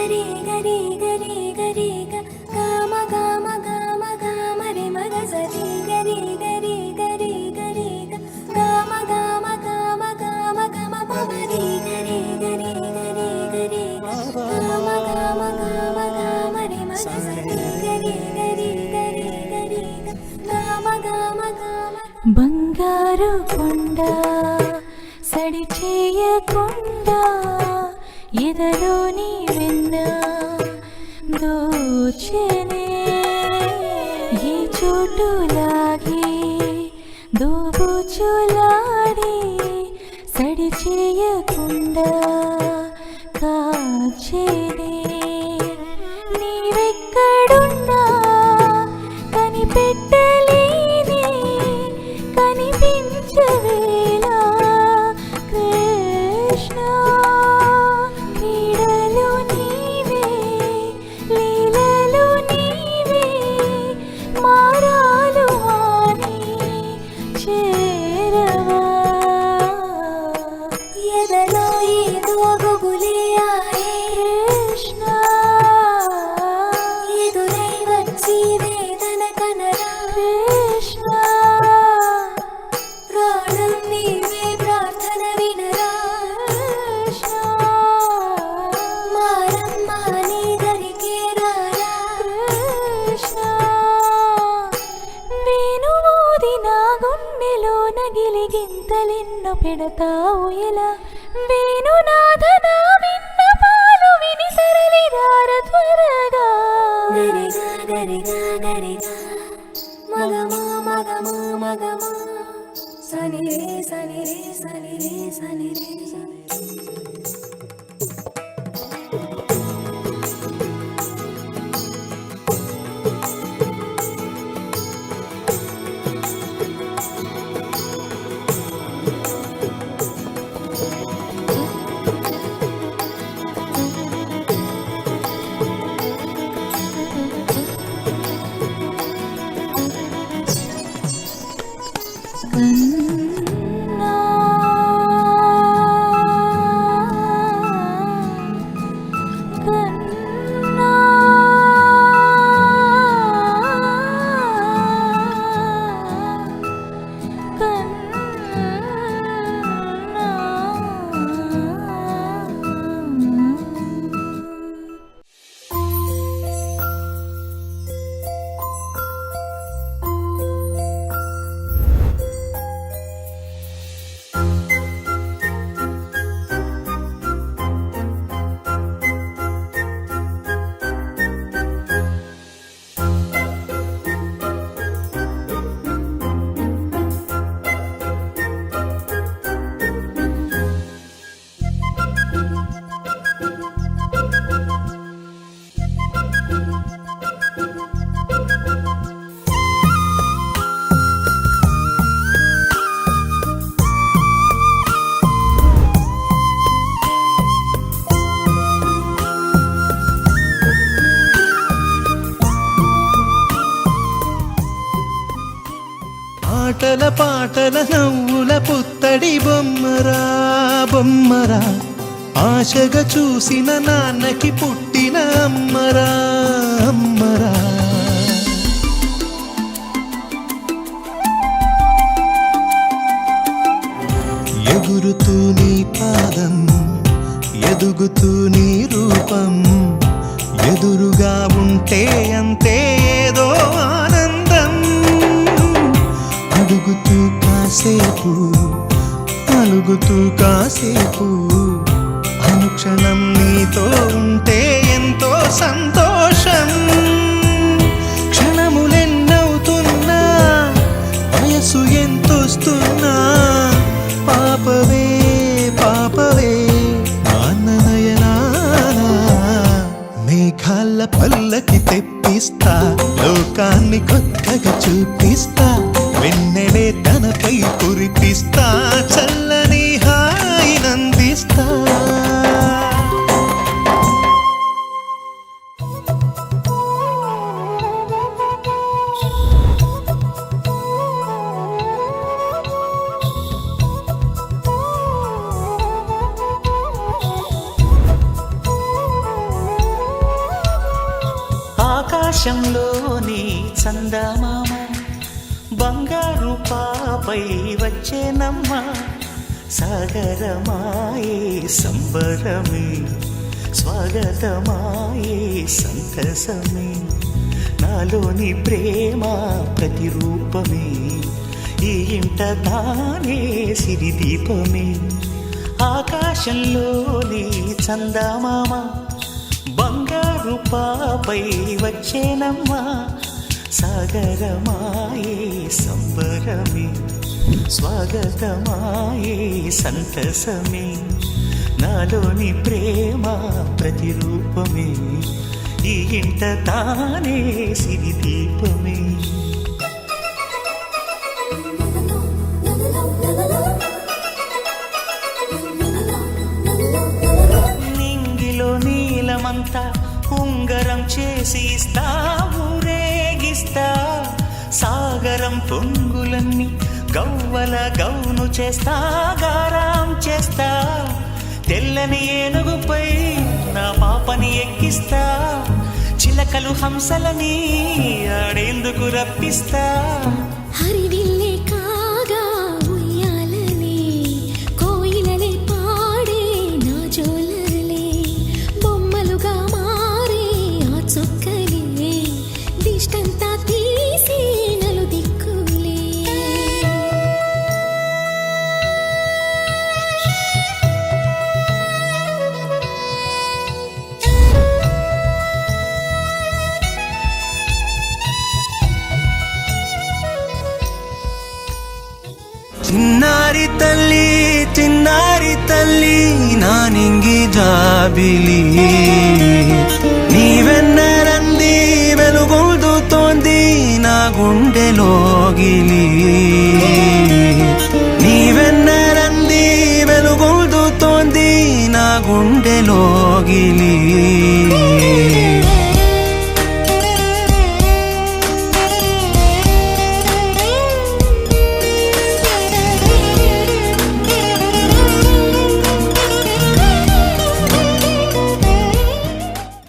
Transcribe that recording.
గరి గరి గరి గరి గమ గమ గమ గమ రే మగ సరి గరి గరి గరి గరి గమ గమ గమ గమ గమ పరి గరి గరి గరి గరి గమ గమ గమ గమ రే మగ సరి గరి గరి గరి గరి గమ గమ గమ బంగారు కొండ సడి చేయకుండా ఎదలోని వెన్న దోచెనే ఈ చోటులాగే దోబుచులాడి సడి చేయకుండా కాచేనే నీవెక్కడున్నా కనిపెట్టలేని కనిపించవేలా కృష్ణ క్రీడలు నీవే లీలలు నీవే మారాలు మాని చేరవా ఎదలో ఏదో గుబులే ఆయే కృష్ణ ఎదురై వచ్చి వేదన కనరా కృష్ణ ప్రాణం నీవే ప్రార్థన వినరా కృష్ణ మారమ్మా నీ దరికే రారా కృష్ణ వేణుమోది నా గుండెలో నగిలిగింతలెన్నో పెడతావు ఎలా వేణునాథ నా విన్నపాలు విని తరలిరార త్వరగా గరిగా గరిగా గరిగా మగమా మగమా మగమా సని రే సని రే సని రే సని రే కన్నా కన్నా ఆటల పాటల నవ్వుల పుత్తడి బొమ్మరా బొమ్మరా ఆశగా చూసిన నాన్నకి పుట్టిన అమ్మరా అమ్మరా ఎగురుతూ నీ పాదం ఎదుగుతూ నీ రూపం ఎదురుగా ఉంటే అంతే ఏదో ఆనందం అడుగుతూ కాసేపు అలుగుతూ కాసేపు అనుక్షణం నీతో ఉంటే ఎంతో సంతోషం క్షణములెన్నవుతున్నా వయసు ఎంతొస్తున్నా పాపవే పాపవే నాన్ననయనానా మేఘాల పల్లకి తెప్పిస్తా లోకాన్ని కొత్తగా చూపిస్తా వెన్నెలే తనపై కురిపిస్తా చల్లని హాయినందిస్తా ఆకాశంలోని చందమామ బంగారు పాపై వచ్చేనమ్మ సాగరమాయే సంబరమే స్వాగతమాయే సంతసమే నాలోని ప్రేమ ప్రతిరూపమే ఈ ఇంట తానే సిరిదీపమే ఆకాశంలోని చందమామ బంగారు పాపై వచ్చేనమ్మా సాగరమాయే సంబరమే స్వాగతమాయే సంతసమే నాలోని ప్రేమ ప్రతిరూపమే ఈ ఇంట తానే సిరిదీపమే నింగిలో నీలమంతా ఉంగరం చేసి ఇస్తా ఊరేగిస్తా సాగరం పొంగులన్నీ గవ్వల గౌను చేస్తా గారాం చేస్తా తెల్లని ఏనుగుపై నా పాపని ఎక్కిస్తా చిలకలు హంసలని ఆడేందుకు రప్పిస్తా హరివిల్లే కాగా ఉయ్యాలలే కోయిలలే పాడే నా జోలలే బొమ్మలుగా మారే ఆ చొక్కలే దిష్టంతా తీసి నలు దిక్కులే చిన్నారి తల్లి నా నింగి జాబిలి నీవెన్నరంది వెలుగొందుతోంది నా గుండెలోగిలి నీవెన్నరంది వెలుగొందుతోంది నా గుండెలోగిలి